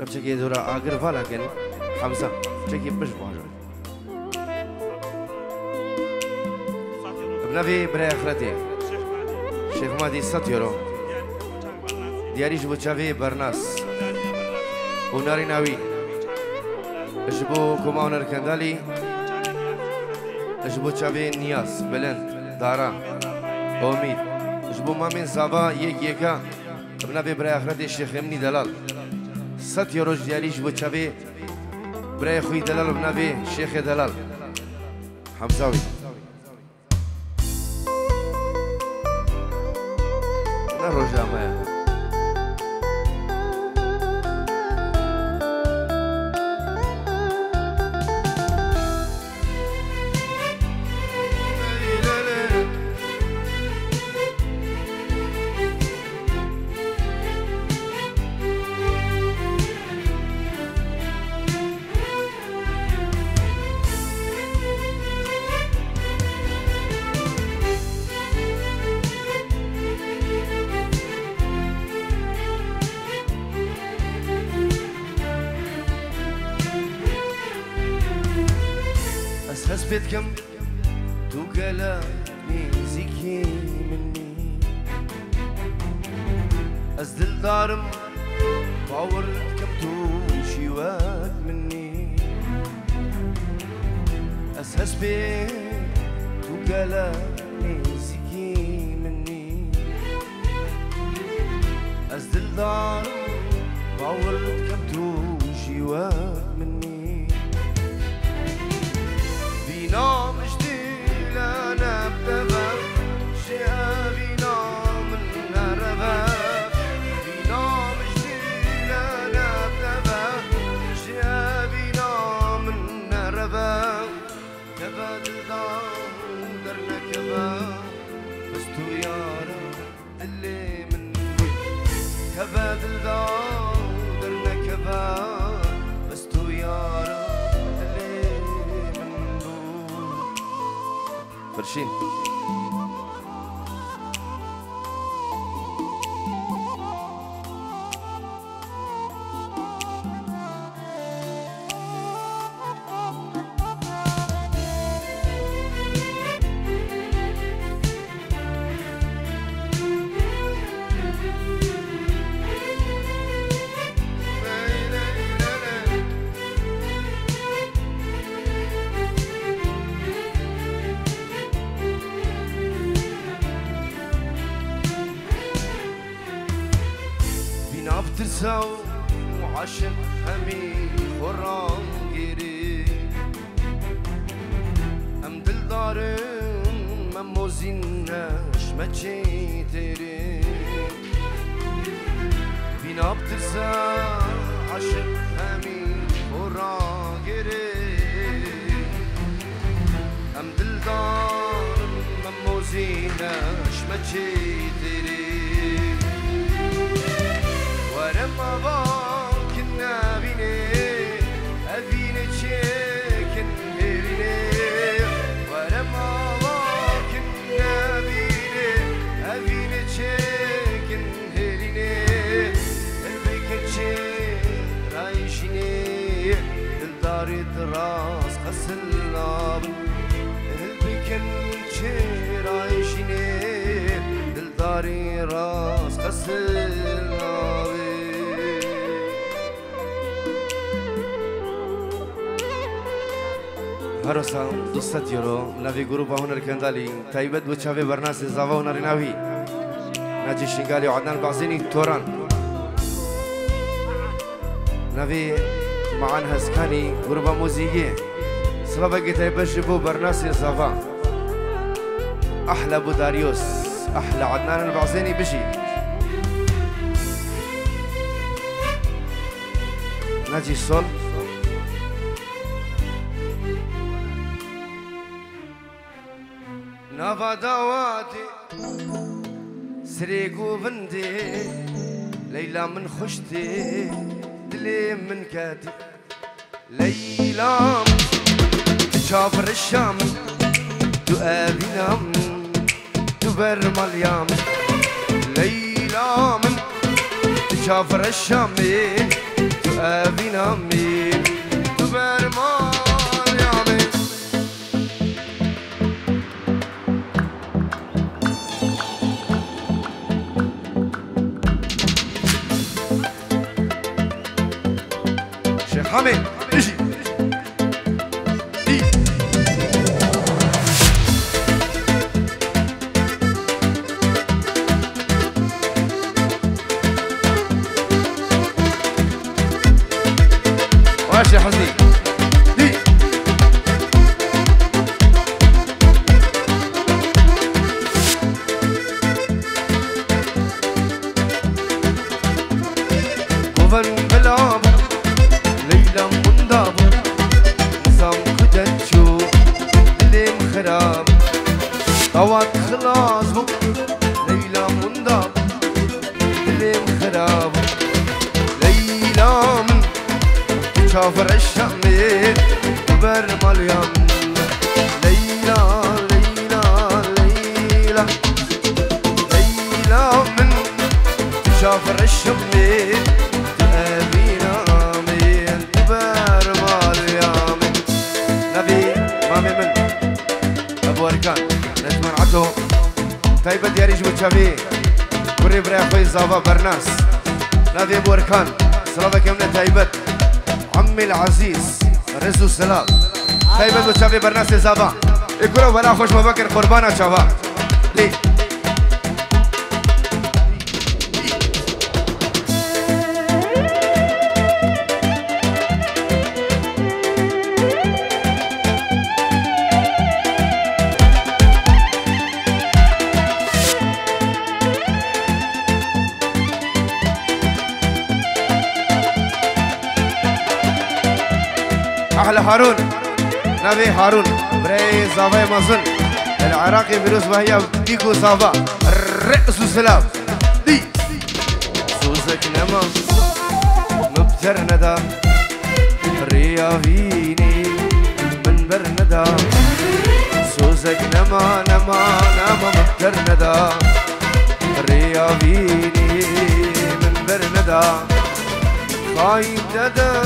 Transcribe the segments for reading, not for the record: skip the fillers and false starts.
نبتكي دورا آخر فلكن حمزة تكي بش بواجه بنبي برای آخرتی شیخ مادی 100 یورو دیاریش بو چاوی برناس و ناری ناوی اجبو کماونر کندالی اجبو چاوی نیاز بلند دارا امید اجبو مامین زاوا یکا بنبی برای آخرتی شیخ امنی دلال 100 یورو دیاریش بو چاوی برای خوی دلال بنبی شیخ دلال حمزاوی رجامه حسبتكم تو كلامي زكي مني أزدل دارم باورتكم تو شيوات مني أسهس بيت تو كلامي زكي مني أزدل دارم باورتكم تو شيوات مني بينا مجدي لنا بتبا شيئا بينا من ربا بينا مجدي لنا بتبا شيئا بينا من ربا كبا دلدان درنا كبا بستو يارا اللي من كبا دلدان درنا كبا بستو يارا فرشين بترساو وعشق همي خرام جيري ام دل دارم من موزينش ما تشيتري بينا بترسا عشق همي خرام جيري ام دل دارم من موزينش ما تشيتري ولما باكنا بيني أبيني تشيكن هيريني ولما باكنا بيني أبيني تشيكن هيريني البيك تشي رايشيني الداري دراس قسل نابن البيك تشي رايشيني الداري راس قسل نابن هروسا 200 يورو نافي جروب هنا الكندالي تايبد وتشافي برناس زافا هنا رناوي ناجي شنغالي وعدنان بعزيني توران نافي معان هسكاني جروب موزيكي سببك تايبد شبو برناس زافا احلى ابو داريوس احلى عدنان البعزيني بشي ناجي الصول نافا دواتي سريقو بندي ليلى من خشتي دلي من كاتي ليلى تشافر الشام تؤابي نام تبر مليام ليلى من تشافر الشام أبينامي تبرمان يامي شيخ حميد اجي ماشي يا حسني دي وفن بلعب ليلة منداب نظام كدتشو اللي مخراب طوات خلاص ليلة منداب اللي مخراب ليلة من شافر الشميل برمال يم ليلى ليلى ليلى ليلى من شافر الشميل أبينا مين برمال يم نبي مامي من أبو أركان نتمنى عدو طيبة دياريج وشافي كوري بري أخوي زافا برناس نبي أبو أركان سلامك يمنا طيبة عمي العزيز رزو السلام طيبة وشافي برناس زابا يقولوا بلا خوش مبكر قربانا شافا ليه أحلى هارون نبي هارون بري زافا مازن العراقي فيروس وهي ديكو زافا الرئيس السلام دي سوزك نما مبتر ندى ريافيني من برندا سوزك نما نما نما مبتر ندى ريافيني من برندا خاين ددا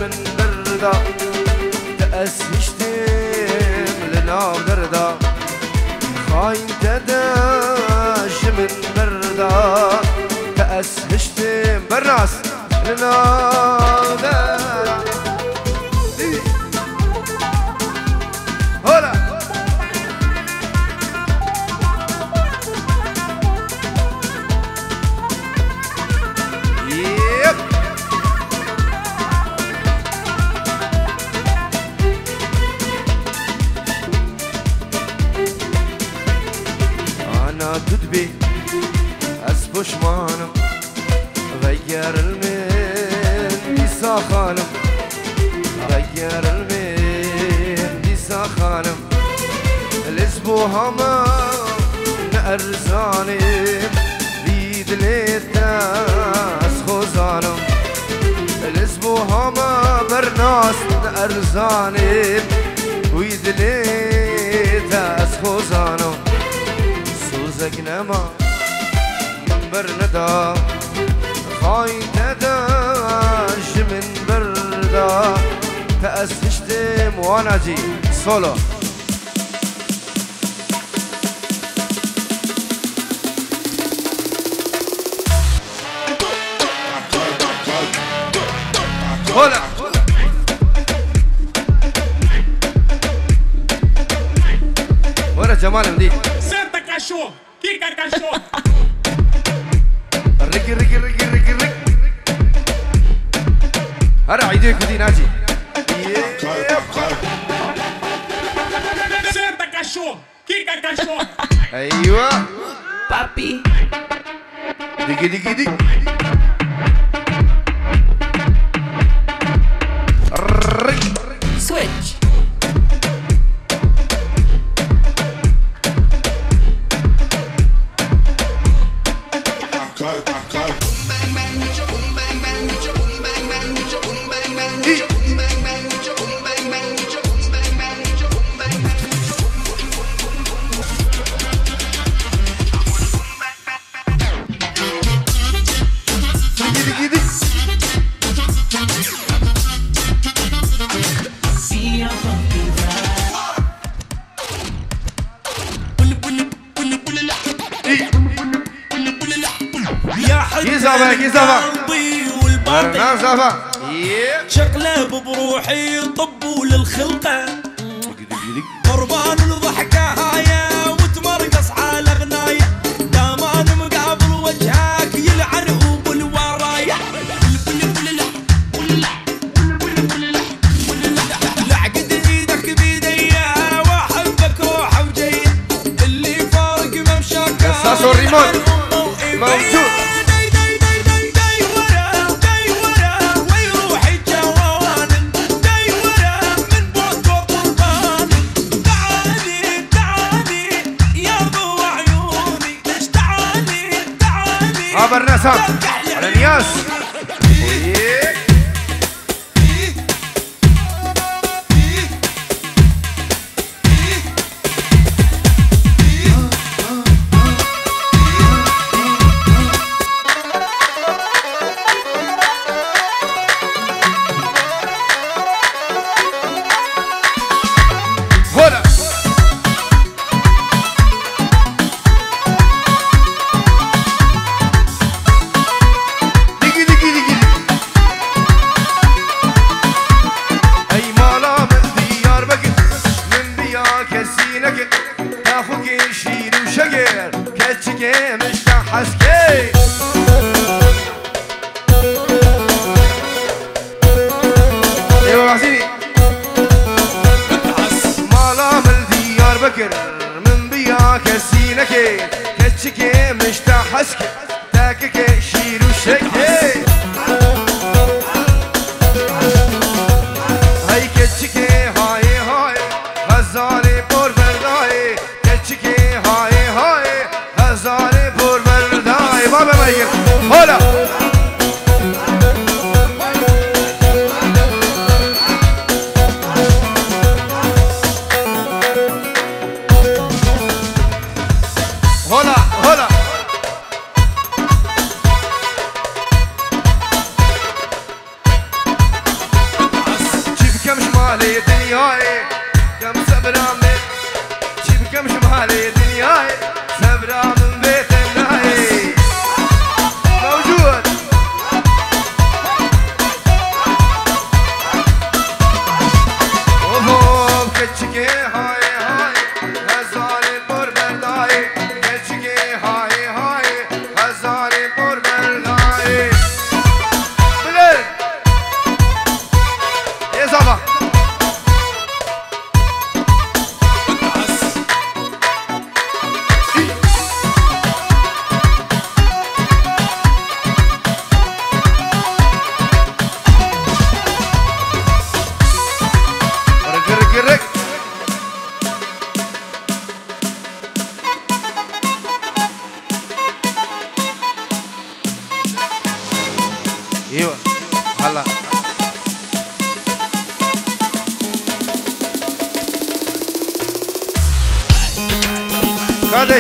من بردا تأسشتم لنا بردا خاين تداش من بردا تأسشتم بالراس لنا بردا هلا تدبي أسبوش مانم غير المين دي ساخانم غير المين دي ساخانم الاسبوع هما نأرزانم بيد ليتاس خوزانم الاسبوع هما برناس نأرزانم ويد ليتاس خوزانم سوزك نما من برندا خاين تداش من بردا تأسشتم وانا جي سولو هلا ورا جمال مدي cachorro! Kika cachorro! ركي ركي ركي ركي ركي هرا عيديك ودي ناجي Senta cachorro! Kika cachorro! ايوه بابي ديكي ديكي دي سويتش يا حد قلبي والباطن شقلب بروحي طبوا للخلقه قربان الضحكه هايه وتمرقص على غنايه دامان مقابل وجهك يلعن بالورايا لعقد ايدك بيديا واحبك روح وجاي اللي فارق ممشاك قصاص الريمون موجود عبر ناسا على نياس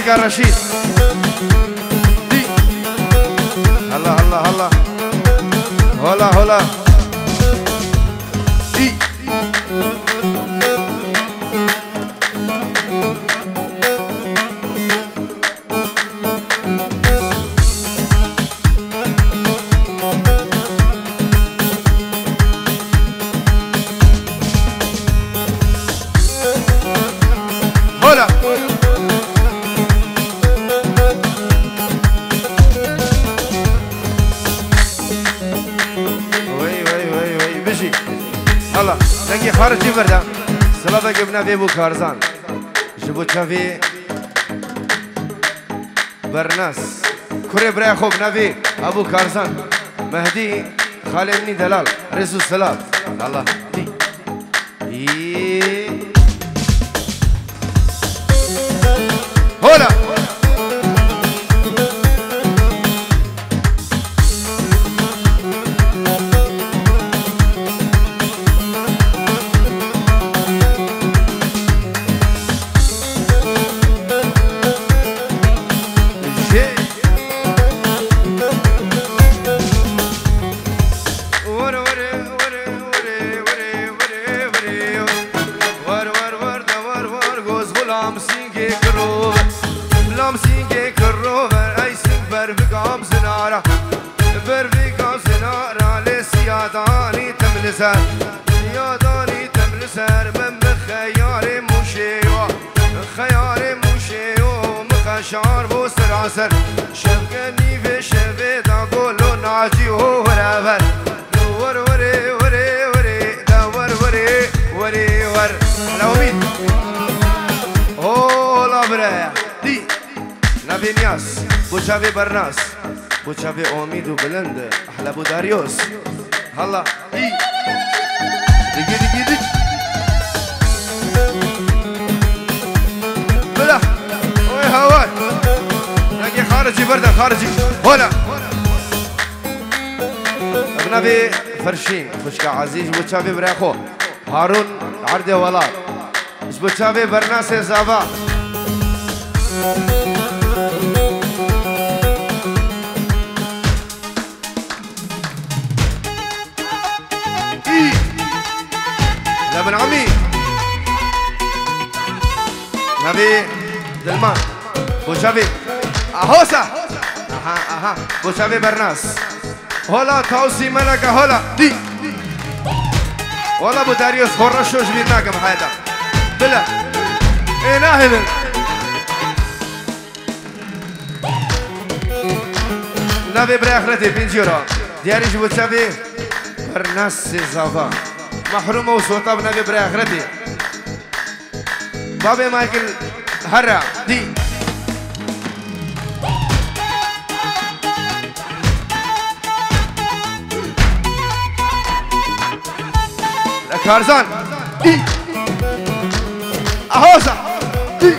يا رشيد دي هلا هلا هلا هلا هلا دي هلا هلا دنگی خارجی بردم سلام گبنا به بو کارزان جبو چاوی برناس کوری برای خوب نبی ابو کارزان مهدی خالمنی دلال رسول سلام الله دی هلا سر یادانی تمر سر من خیار موشیو خیار موشیو مخشار بو سراسر شفقنی و شفه دا گلو ناجی و ورور ور وری وری وری دا ور وری وری ور لومید اولا برای دی نبی نیاس بوچاوی برناس بوچاوی امید و بلند احلى ابو داريوس هلا دی دیگه دیگه دیگه بلا اوه هواي نجي خارجي بردا خارجي هنا ابنبي فرشين خوشكا عزيز بوچاوي براخو هارون عرض ولاد مش بوچاوي برناس زابا ابن عمي نبي دلمان بوشافي اهوسا اها بوشافي برناس هلا توسي ملكة هلا دي والله ابو داريوس خرشوش بيناكم حيدا بلا ايه ناهل نبي براخرتي بنجيرو دياريش بوشافي برناس زافا محرومه وصوتها بنبي براخرتي بابي مايكل هرع دي كارزان دي اهوسا دي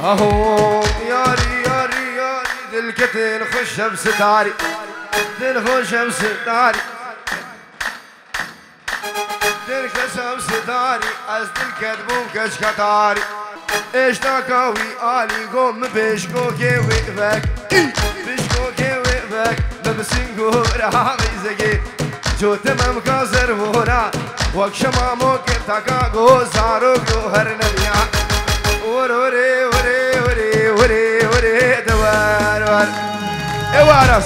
اهو ياري ياري ياري دلكتن خش بستاري دلخش بستاري دلكسم ستاري از دل كدبوم كشكتاري اشتاكاوي آلي قوم بشكو كيوي فك بشكو كيوي فك لبسنگو راغي زگي جو تمام كازر ورا وكشما موكب تاكا گو زارو گوهر نبيا وروري وري وري وري وري دوار ور اوارس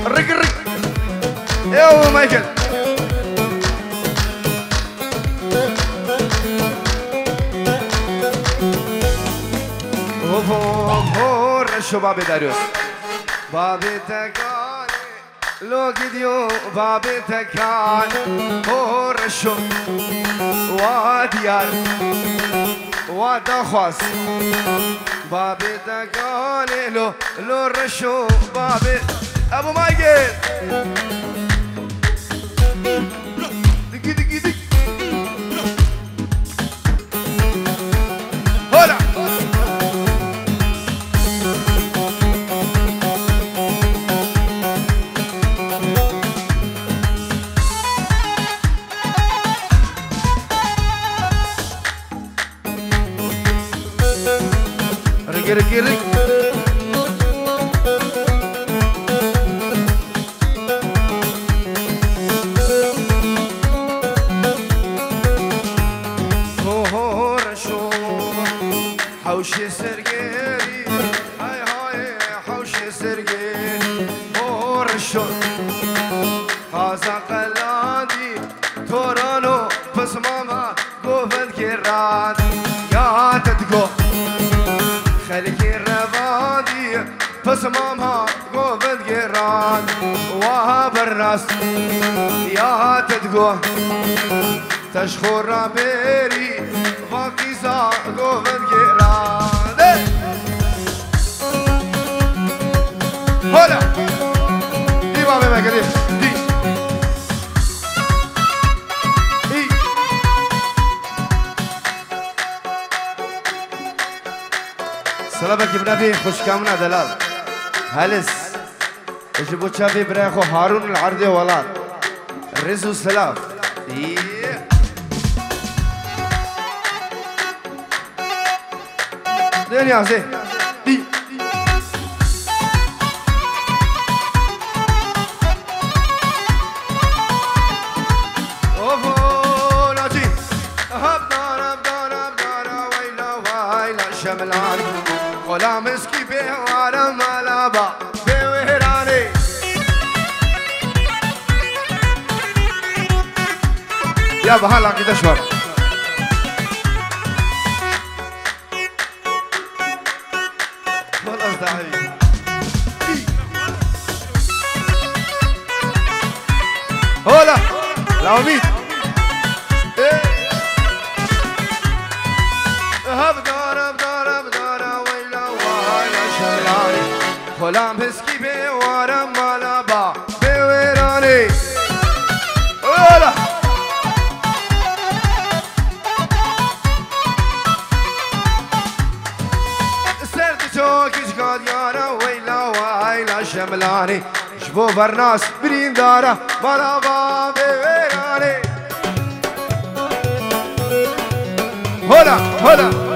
رق رق يو مايكل هو رشو بابي داريوس بابي تكان لو جديو بابي تكان هو رشو واديار ودخواس بابي تكان لو رشو بابي ابو مايكل دقي دقي دقي هلا رقي رقي رقي حوشي سرقيري هاي هاي حوشي سرقيري ورشو هذا قلادي تورانو بس ماما قوفل كيراد يا تدقو خليكي الربادي بس ماما قوفل كيراد وهاب الراس يا تدقو تشخور رابيري فاكيزا قوفل كيراد هلا دي بابي ما قريب دي سلامك بنبي خوش كامنا دلال هلس اجبو تشافي براخو هارون العرضي ولاد رزو سلاف دنيا زي دي يا بهلا كده شوار خلاص ده حبيبي هولا العميد غلام بسكي بوارم مالا با بويراني ولا سرت شوكش قاد يارا ويلا وعيلا شملاني شبو برناس برين دارا مالا با بويراني هلا هلا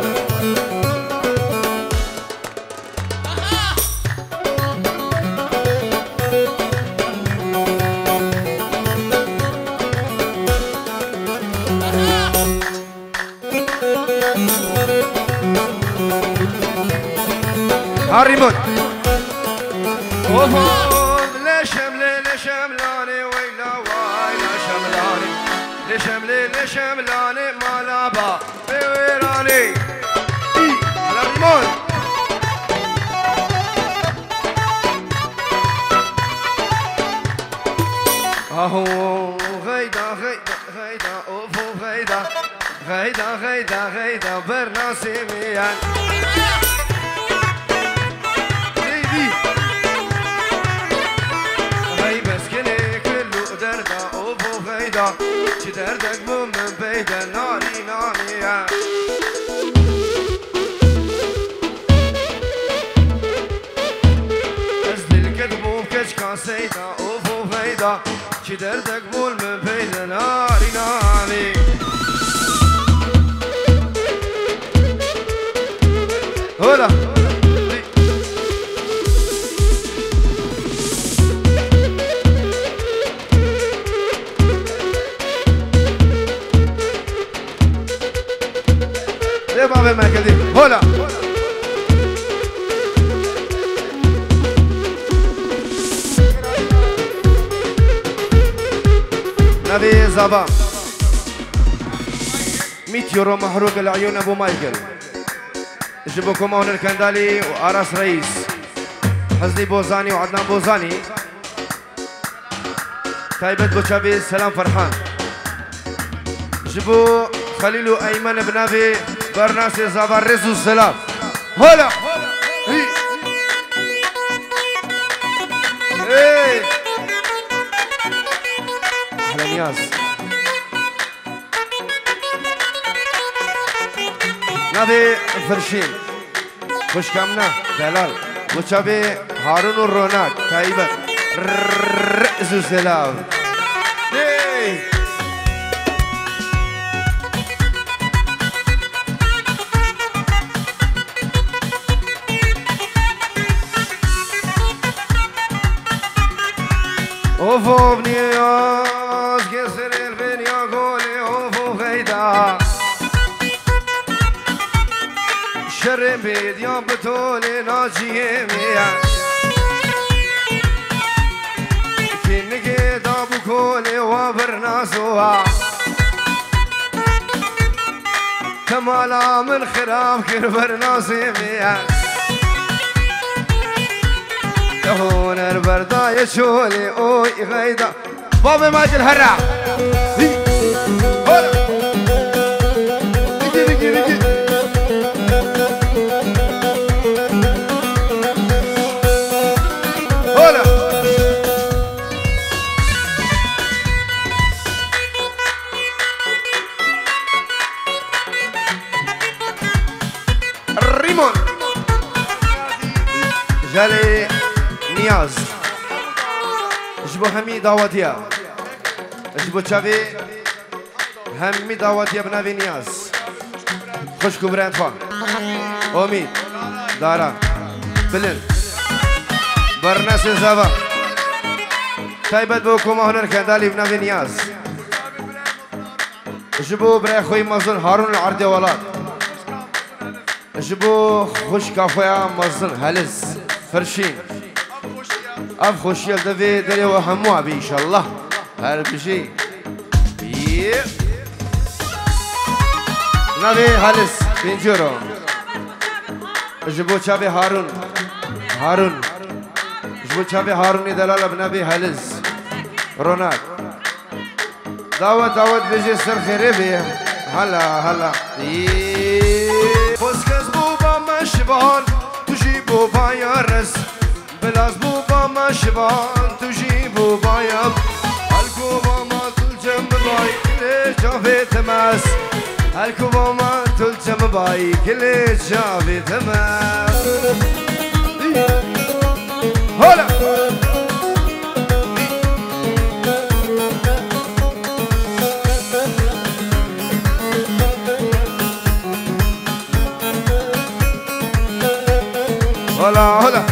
هاريمون لشملاني ويلا ويلا شملاني لشملاني مالابا بويراني هاريمون اهو غيدا اوفو غيدا برناسي ميان چی دردک بوم من پیدا نانی نانی از دل کدبوم کچ کاسیدا اوفو پیدا چی دردک بوم من پیدا نانی نانی هلا باب المركزي هلا نبي زبا 100 يورو محروق العيون ابو مايكل جيبوكم هون الكندالي وارس رئيس حزني بوزاني وعدنان بوزاني تايبت بوشابي سلام فرحان جيبو خليلو ايمن بنابي برناسي زابا رزو السلام هلا ايه احلى نياز نبي فرشين خوش كامنا دلال وشابي هارون الروناك تايبة رزو السلام ايه اوفو بنياز قصر البنيا قولي اوفو غيدا شرم بيد يا بطولي ناجي ميا كنك دابو كولي وبرناسوها كمالا من خراب كربرناسي ميا هون البرداية شولي اوي غيدا بابا ماجي الهرع هلا نجي هلا ريمون جالي نياز جبو همي دعوتيا جبو تشافي همي دعوتيا بنافي نياز خوشكو برند فا امید دارا بلن برناس زابا تايبت بوكم هنر كندالي بنافي نياز جبو برای خوی مزن هارون العردي ولاد جبو خوش كافيا مزن هلز فرشين اف خوشي الدفي دري وهموا بي ان شاء الله هل بشي نبي هلس بنجورو جبو شابي هارون جبو شابي هارون دلالة بنبي هلس روناك دعوت بيجي سر خيري بيه هلا بوسكس بوبا مشبان تجيبو بايا رس بلاز بوبا مشبان تجيبو بايا الكوبا ما تلجم باي كل شافي تماس الكوبا ما تلجم باي كل شافي تماس هلا هلا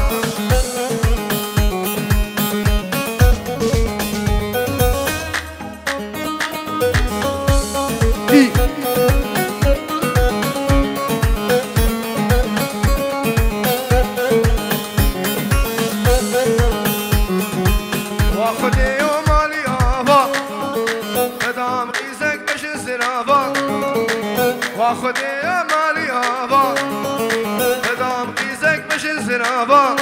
واخد يوم مالي ابا قدام قيسك باش الزرافه واخد يوم مالي ابا قدام قيسك باش الزرافه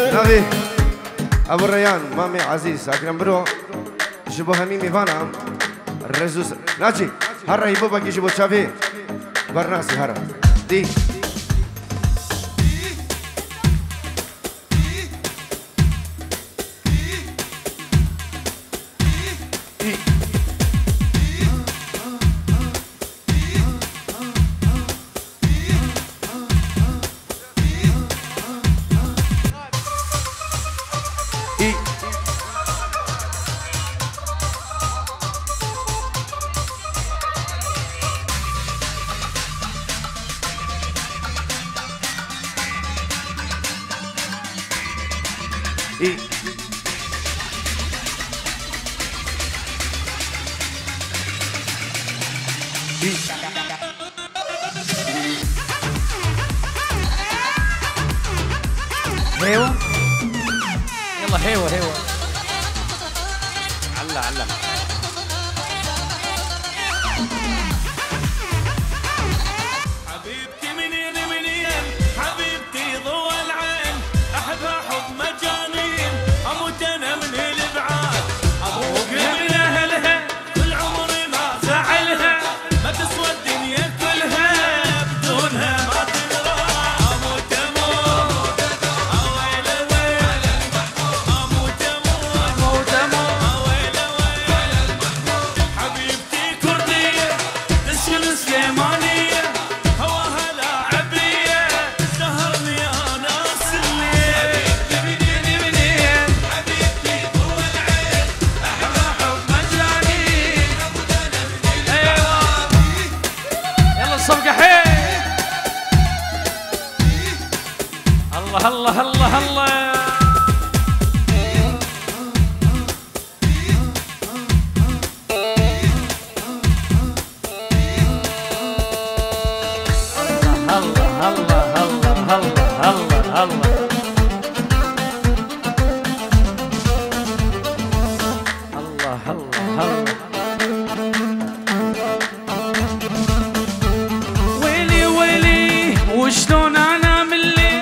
نبي ابو الريان مامي عزيز اكرم برو جيبو هميمي فانا الرزوس ناجي هرا يبوبا كي جيبو شافي برناسي هرا دي هيوة يلا هيوة علا حبيبتي منين حبيبتي ضوى العين احبها حب مجانين اموت انا من الابعاد ابوك من اهلها كل عمري ما زعلها ما تسوى الدنيا كلها بدونها ما تدرى اموت اويل اويل اموت اويل اويل حبيبتي كرديه تسكن سليمانيه هواها لاعبيه سهرني انا الليل منين حبيبتي ضوى العين احبها حب مجانين ايوه يلا الصفقة حي الله الله ويلي وشلون انا من الليل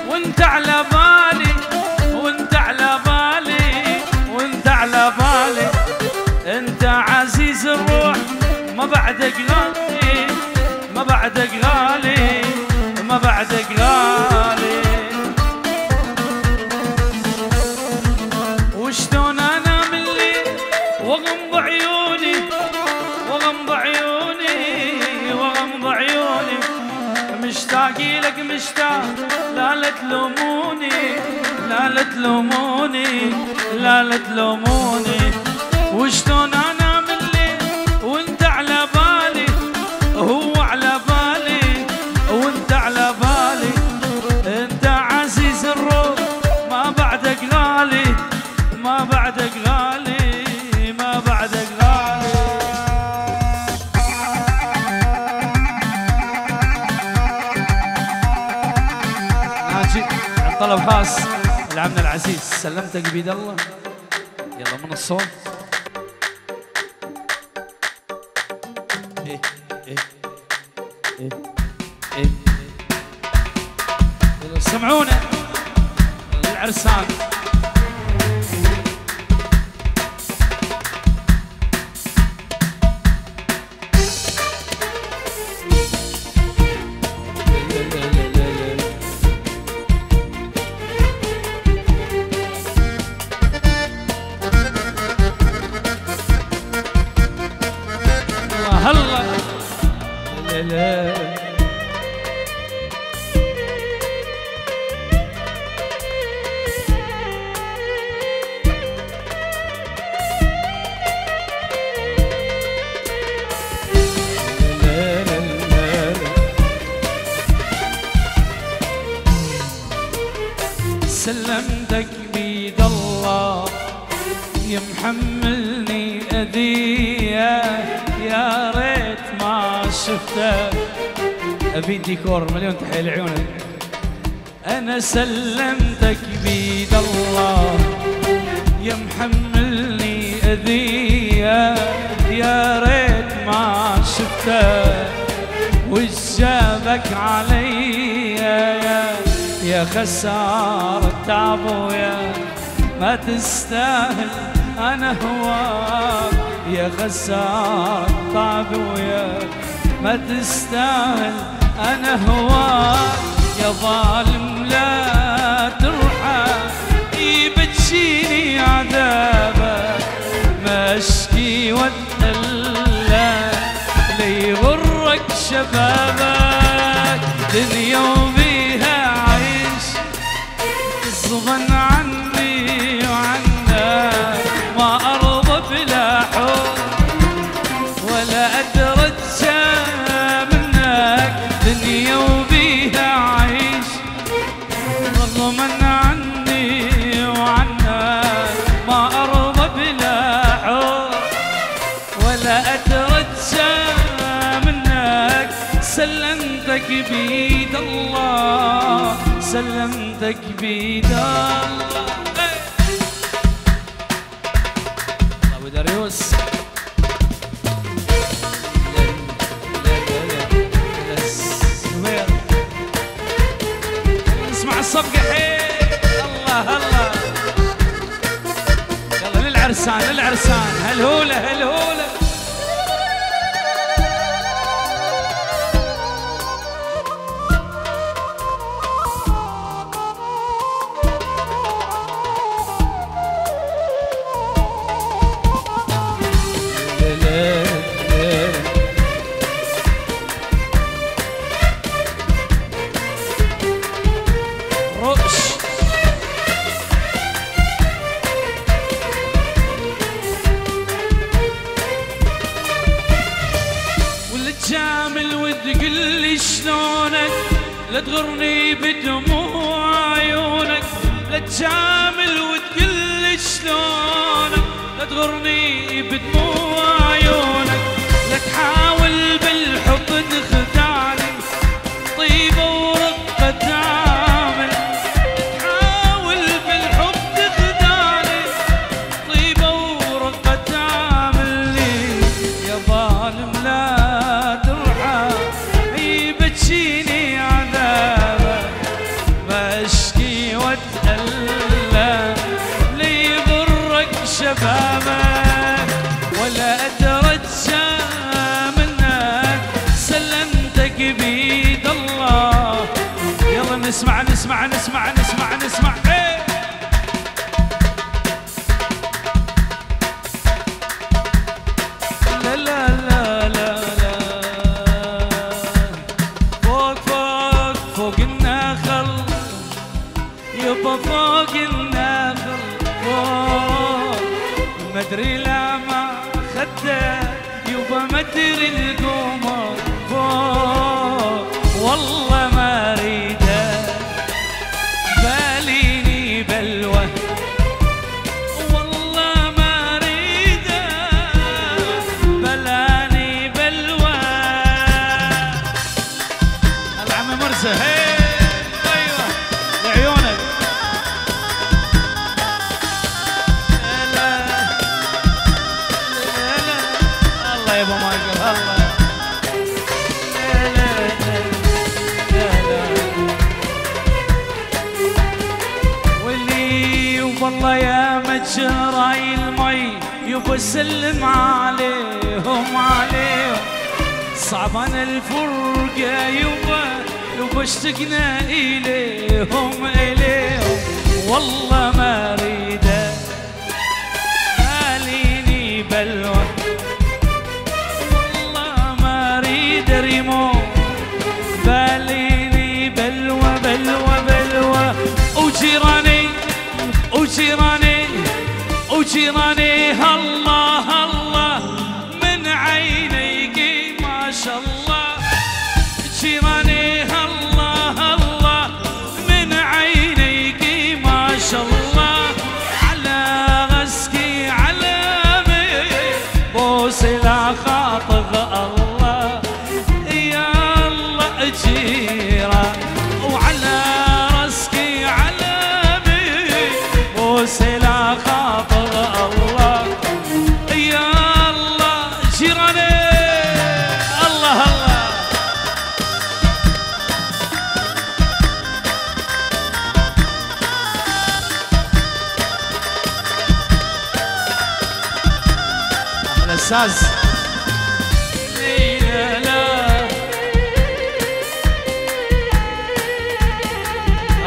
وانت على بالي انت عزيز الروح ما بعدك غالي ما بعدك غالي وشلون انا من الليل وغمض عيوني مشتاق لك لا تلوموني وشلون انا من الليل وانت على بالي هو على بالي وانت على بالي انت عزيز الروح ما بعدك غالي ناجي عن طلب خاص لعمنا العزيز سلمتك بيد الله يلا من الصوت العرسان. هلا لا سلمتك بيد الله يا محملني أذية، يا ريت ما شفته. أبي ديكور مليون تحية لعيونك. أنا سلمتك بيد الله يا محملني أذية، يا ريت ما شفته وش جابك علي يا خسارة تعبويا، ما تستاهل أنا هواك يا خسارة تعبويا، ما تستاهل أنا هواك يا ظالم لا ترحم، يبتشيني عذابك ما اشكي واتألم، ليغرك شبابك دنيا وبيها عيش، غصبا عني وعنك ما أرضى بلا حب ولا أترجى منك، دنيا وبيها عيش غصبا عني وعنك ما أرضى بلا حب ولا أترجى منك. سلمتك بيد الله، سلمتك بيد الله. ابو داريوس اسمع الصفقة حيل. الله الله يلا للعرسان للعرسان، هالهولة هالهولة. جامل وتقلي شلونك لا تغرني بدموع عيونك، لا تجامل وتقلي شلونك لا تغرني بدموع عيونك، لا تحاول بالحب تخدعني طيبة ورقة تعامل، تحاول بالحب تخدعني طيبة ورقة تعامل لي يا ظالم لا يبتشيني عذابك ما اشكي واتألم، ليغرك شبابك ولا اترجى منك. سلمتك بيد الله. يلا نسمع نسمع نسمع نسمع نسمع ايه. لا لا لا لا فوق النخل يبا فوق النخل فوق، ما ادري لا ما خدته يبا ما ادري القمر فوق، والله ما اريده باليني بلوه، والله ما اريده بلاني بلوه. العم مرسى ايوه لعيونك. لا لا الله يابا مايكل الله. لا لا والله يا مجراي المي يبا سلم عليهم عليهم صعبان الفرقة يبا اشتقنا إليهم إليهم والله ما أريده خليني بلوى والله ما أريد ريمو باليني بلوى بلوى بلوى وجيراني وجيراني وجيراني الله الله من عينيك ما شاء الله جيراني الله الله من عينيك ما شاء الله على غسكي على بوس لا خاطب الله يا الله جيران وعلى راسكي على بوس لا خاطب الله يا الله جيراني الله الله الأساس لا لا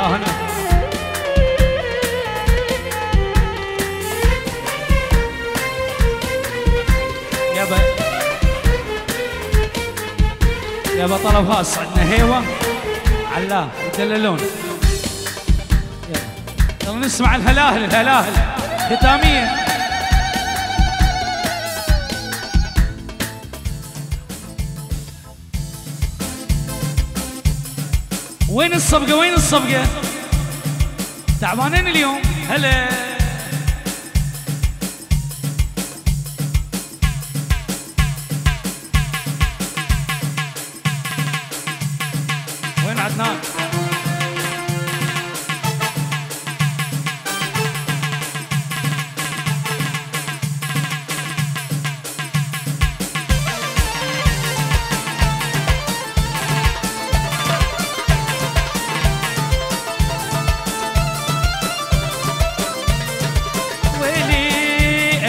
هنا يابا طلب خاص عندنا هيوة علاه يدللون يلا نسمع الهلاهل الهلاهل ختامية وين الصبقة وين الصبقة تعبانين اليوم هلا وين عدنان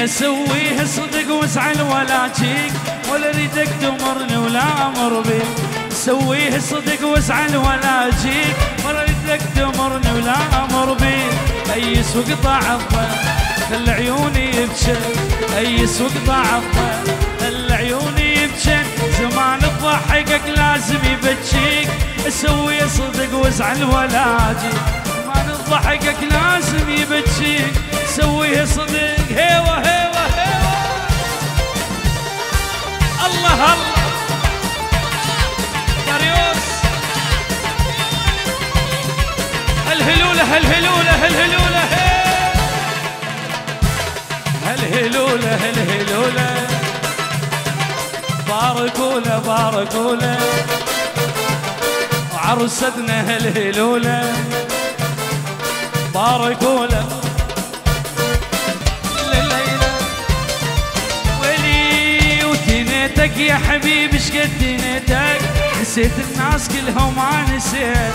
اسويها صدق وازعل ولا اجيك ولا اريدك تمرني ولا امر بيك سويها صدق وازعل ولا اجيك ولا اريدك تمرني ولا امر بيك اي سوق ضعفه خل عيوني يبكن اي سوق ضعفه خل عيوني يبكن زمان تضحكك لازم يبكيك اسويها صدق وازعل ولا اجيك زمان تضحكك لازم يبكيك سويها صدق هيوة هيوة هيوة الله الله داريوس هالهلولة هالهلولة هالهلولة هالهلولة هالهلولة باركوله باركوله وعرستنا هالهلولة باركوله نسيتك يا حبيبي شقد نسيتك نسيت الناس كلهم ما نسيتك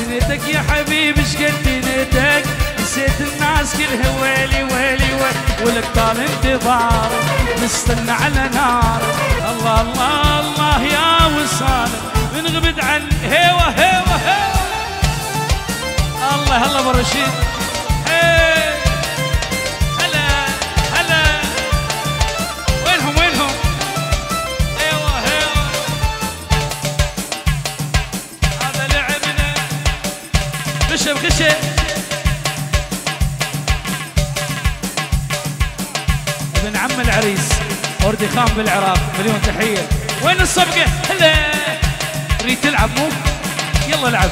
نسيتك يا حبيبي شقد نسيتك نسيت الناس كلها ويلي ويلي ويلي ولك طال انتظارك نستنى على نار الله الله الله يا وصالك من غبت عن هيوة هيوة هيوة الله الله ابو رشيد غشة ابن عم العريس أردي خان بالعراق مليون تحية وين الصبقة هلا تريد تلعب مو يلا العب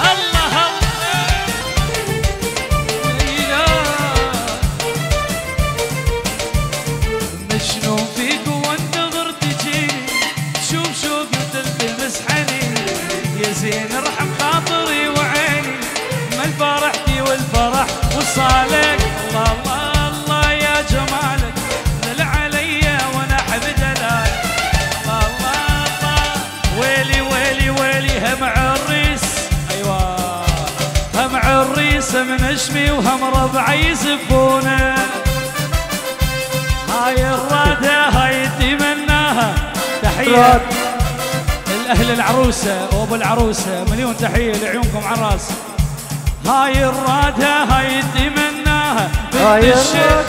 الله مجنون فيك وانتظر تجيني شوف شوقي وتلتمس حنيني يا زين ارحم خاطري وعيني مال فرحتي والفرح وصالك الله الله الله يا جمالك دل علي وانا احب دلالك الله الله الله ويلي ويلي ويلي هم عريس ايوه عيسى منشمي وهم ربع يزفونه. هاي الرادة هاي تمناها. تحية لأهل العروسة وأبو العروسة، مليون تحية لعيونكم على الراس. هاي الرادة هاي تمناها بنت الشيخ،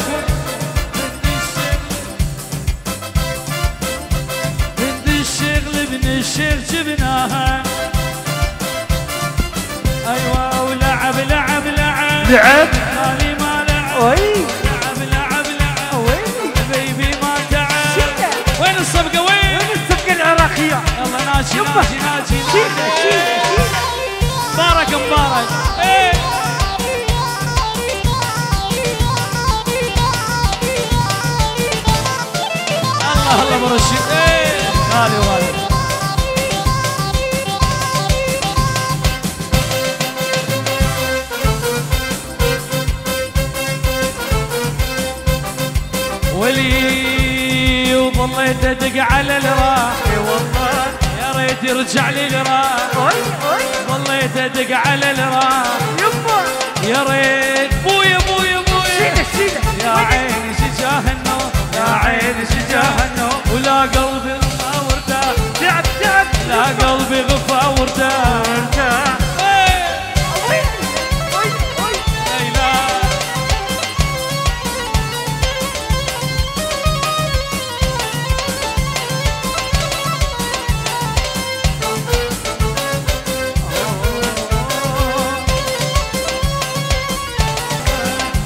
بنت الشيخ لابن الشيخ جبناها. ايوه ولعب لعب لعب لعب مالي ما لعب، وي لعب لعب لعب وي بيبي ما تعب. شيلة. وين الصفقة وين؟ وين السبقة العراقية؟ يلا ناجي يبا. ناجي ناجي شيلة شيلة. مبارك مبارك. ايه الله الله برشيد. ايه غالي وغالي. ولي وظليت ادق على الراح والله يا ريت يرجع لي الراح. وي وي ظليت ادق على الراح يبا. يا ريت بويا بويا بويا. شيلة شيلة. يا عيني شجاه النوم، يا عيني شجاه النوم، ولا قلبي غفى وارتاح. تعب تعب. لا قلبي غفى وارتاح. إيه. وي وي وي. ليلى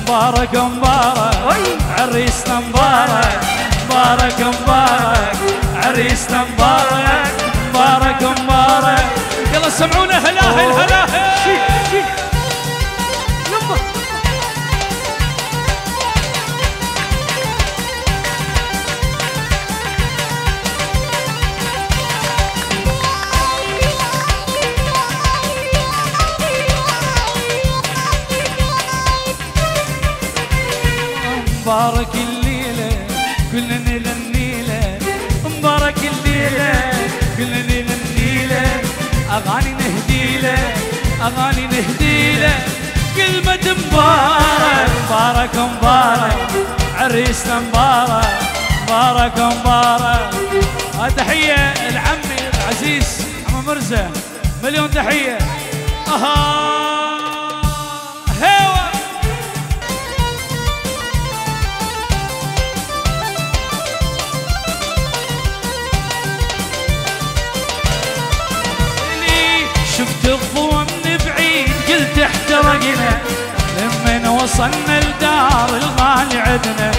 مبارك مبارك عريسنا مبارك، مبارك مبارك عريسنا مبارك، مبارك مبارك. يلا سمعونا هلاهل هلاهل. شيلة شيلة. يبا. مبارك الليلة كلنا للنيلة، مبارك الليلة كلنا للنيلة. أغاني نهديله أغاني نهديله كلمة مبارك، مبارك مبارك عريسنا مبارك، مبارك مبارك. تحية لعمي العزيز عم مرزا، مليون تحية. هيوا شفت الضوء من بعيد قلت احترقنا، لمن وصلنا لدار الغالي عدنا.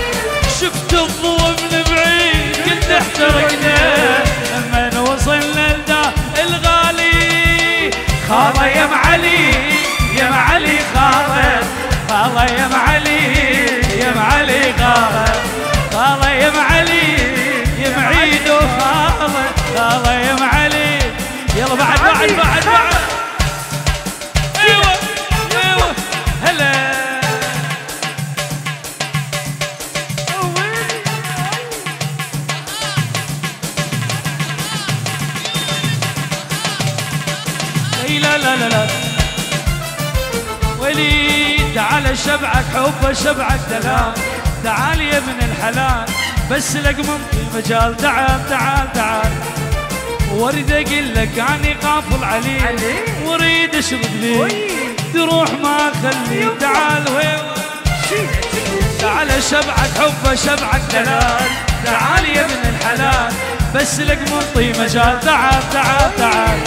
شفت الضوء من بعيد قلت احترقنا، لمن وصلنا لدار الغالي. خاضة يا معلي يا معلي خاضة، خاضة يا معلي يا معلي خاضة، خاضة يا معلي يا معيد وخاضة، خاضة يا معلي. يلا بعد بعد بعد بعد. ايوه ايوه هلا. لا لا لا لا ولي تعال شبعك حب شبعك دلال. تعال يا ابن الحلال بس لك منطي المجال. تعال تعال تعال واريد اقول لك اني قافل عليك، واريد اشرب ليك تروح ما اخليك. تعال تعال شبعك حب شبعك دلال. تعال يا ابن الحلال بس لك منطي مجال. تعال تعال تعال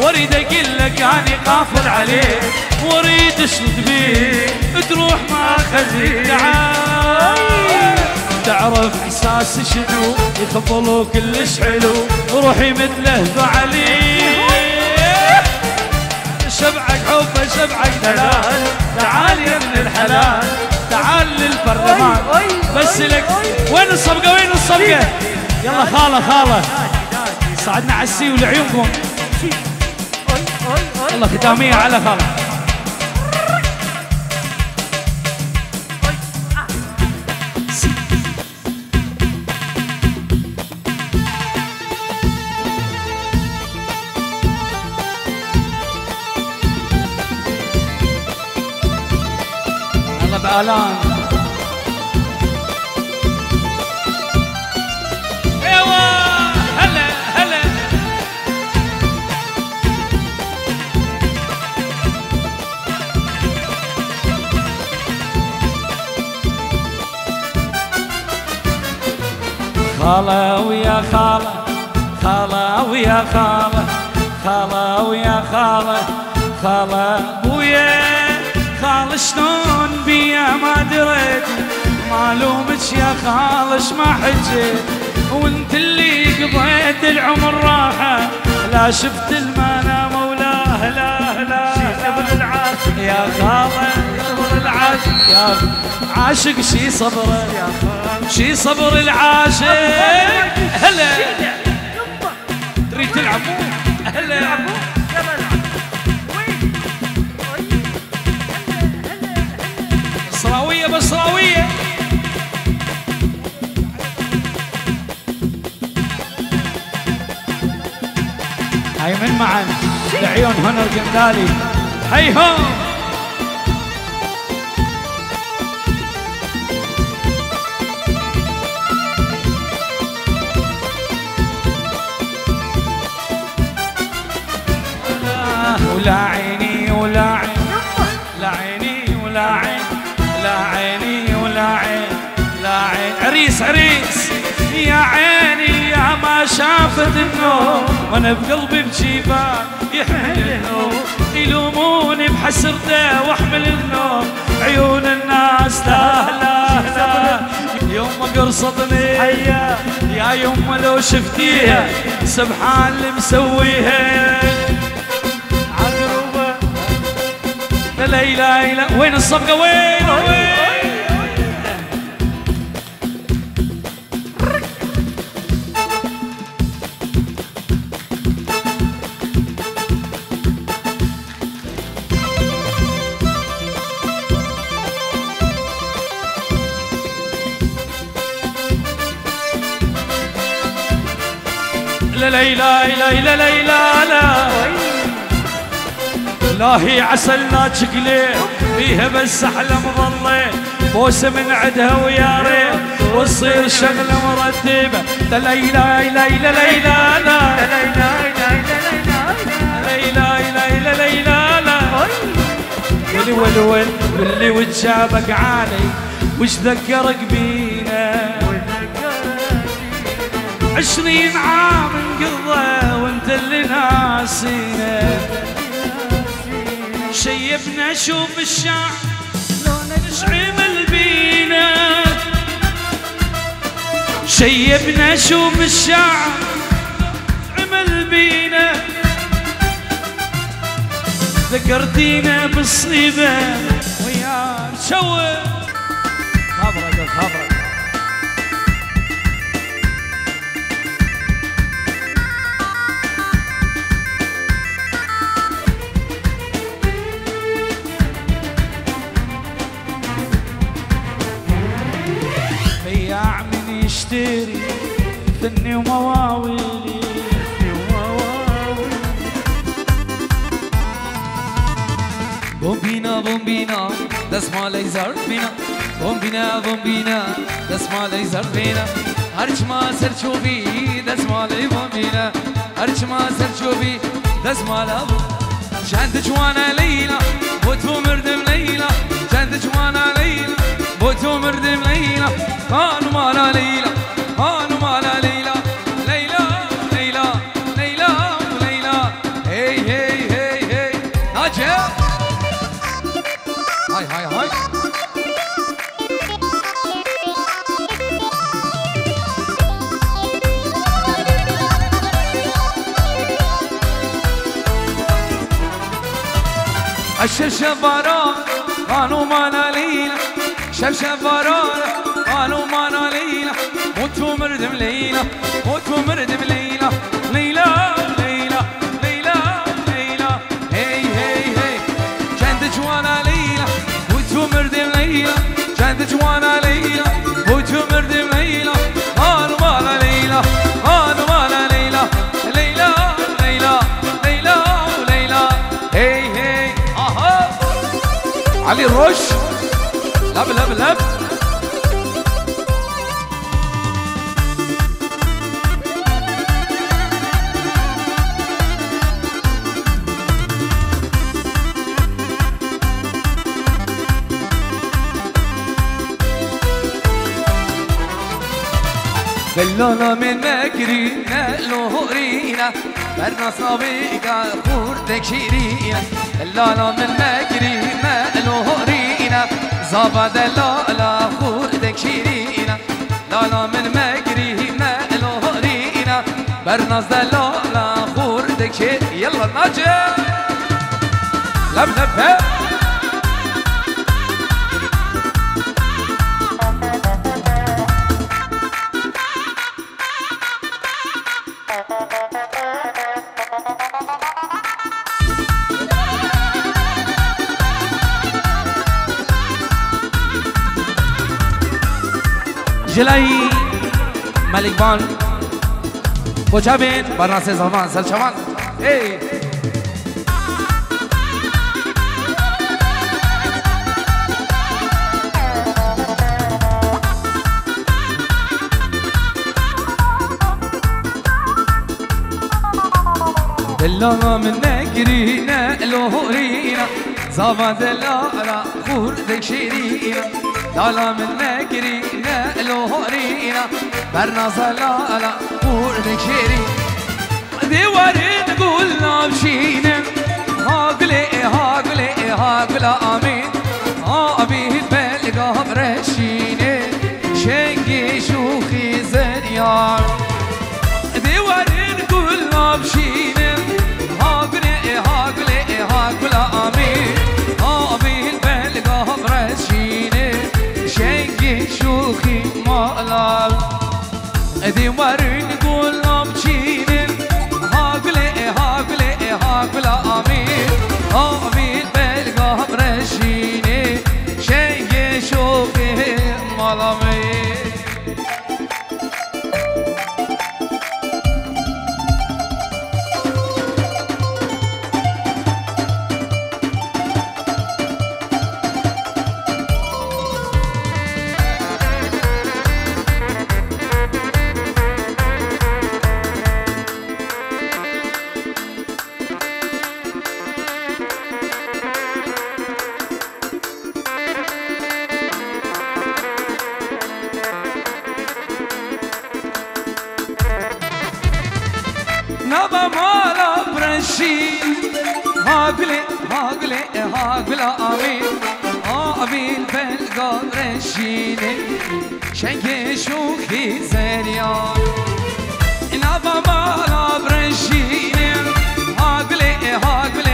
واريد اقول لك اني قافل عليك، واريد اشرد بيك تروح ما اخليك. تعال تعرف احساسي شنو يخبلوا كلش حلو، روحي مثله فعلي. شبعك حب شبعك دلال. تعال يا ابن الحلال تعال للبرلمان بس لك. وين الصبقه وين الصبقه؟ يلا خاله خاله صعدنا على السي ولعيونكم. يلا ختاميه على خاله. الآلان. ايوه هلا هلا. خالة ويا خالة، خالة ويا خالة، خالة ويا خالة، خالة بويا خالة شلون بيا ما دريت، ما لومك يا خالش ما حجيت، وانت اللي قضيت العمر راحة، لا شفت المنام ولا لا لا صبر العاشق يا خالة، صبر العاشق يا عاشق شي صبره يا خالة، شي صبر العاشق. هلا تريد تلعب هلا بصراوية بصراوية. هاي من معا لعيون هنر قندالي. هيهم ولا عيني ولا عين، لا عيني ولا عين، لا عيني ولا عين، لا عين. عريس عريس يا عيني يا ما شافت النور، وانا بقلبي بجيبان يحمل النور، يلوموني بحسرته واحمل النور، عيون الناس لا لا لا يوم ما قرصتني يا يوم لو شفتيها سبحان اللي مسويها. لا لا لا وين الصفقة وين وين؟ لا لا لا لا لا لا لا لا هي عسلنا شكلين فيها بس احلى مظلين، بوسه من عدها ويا ريت وتصير شغله مرتبه. لا لا لا لا لا لا لا لا لا ولي ولي ولي واللي وجابك عالي وش ذكرك بينا، 20 عام انقضى وانت اللي ناسينا، شيبنا شوف الشعب نشعمل بينا، شيبنا شوف الشعب عمل بينا، ذكرتينا بالصيبة ويا شوي خبرك خبرك. بياع من يشتري فني ومواويلي، بومبينا بومبينا دسمال يزر فينا، بومبينا بومبينا دسمال يزر فينا، هرش ما سر شوفي دسمال بومبينا، هرش ما سر شوفي دسمال شندك وانا ليلى بوتو مردم ليلى، شندك وانا ليلى بوتو مردم ليلى، كانوا مالا ليلى كانوا مالا ليلى، ليلى ليلى ليلى وليلى. هي هي هي هي ناجية هاي هاي هاي. الشرشف باران قالوا مانا ليلى، شرشف باران قالوا مانا ليلى، موتوا مردم ليلى موتوا مردم ليلى، ليلى ليلى ليلى ليلى. هي هي هي جندك وانا ليلى موتوا مردم ليلى، جندك وانا ليلى موتوا مردم ليلى، قالوا مانا ليلى قالوا مانا ليلى، ليلى ليلى ليلى وليلى. هي هي علي الرش لب لب لب دلالا من مكرينا لهورينا برنا صابيقا خوردك شيرينا دلالا من مكرينا لهورينا زابا دلالا خوردك شيرينا لالا من مكرينا لهورينا برنا دلالا خوردك شيرينا يلا ناجي لب لب جلایی ملکبان بوچابین برناس زمان سرچوان ای دلالا من نگرینا لهورینا زابا دلالا خوردك شيرينا لالا من نگرینا لهورینا برنا زلالا خوردك شيرينا دیواری نقول نامشينا هاقلي هاقلي هاقلا آمين آبيت بالقام رشيني شنقي شوخي زريار دیواری نقول نامشينا هاقلي هاقلي هاقلا آمين آبيت بالقام رشيني شنقي شوخي مالار دیواری نقول نامشينا هاقلا آمين آمين بالقام رشيني شنقي شوخي مالامي نبا مالا برشين هاقلي هاقلي هاقلا آمين آمين بالقام رشيني شنقي شوخي زريان نبا مالا برشين هاقلي هاقلي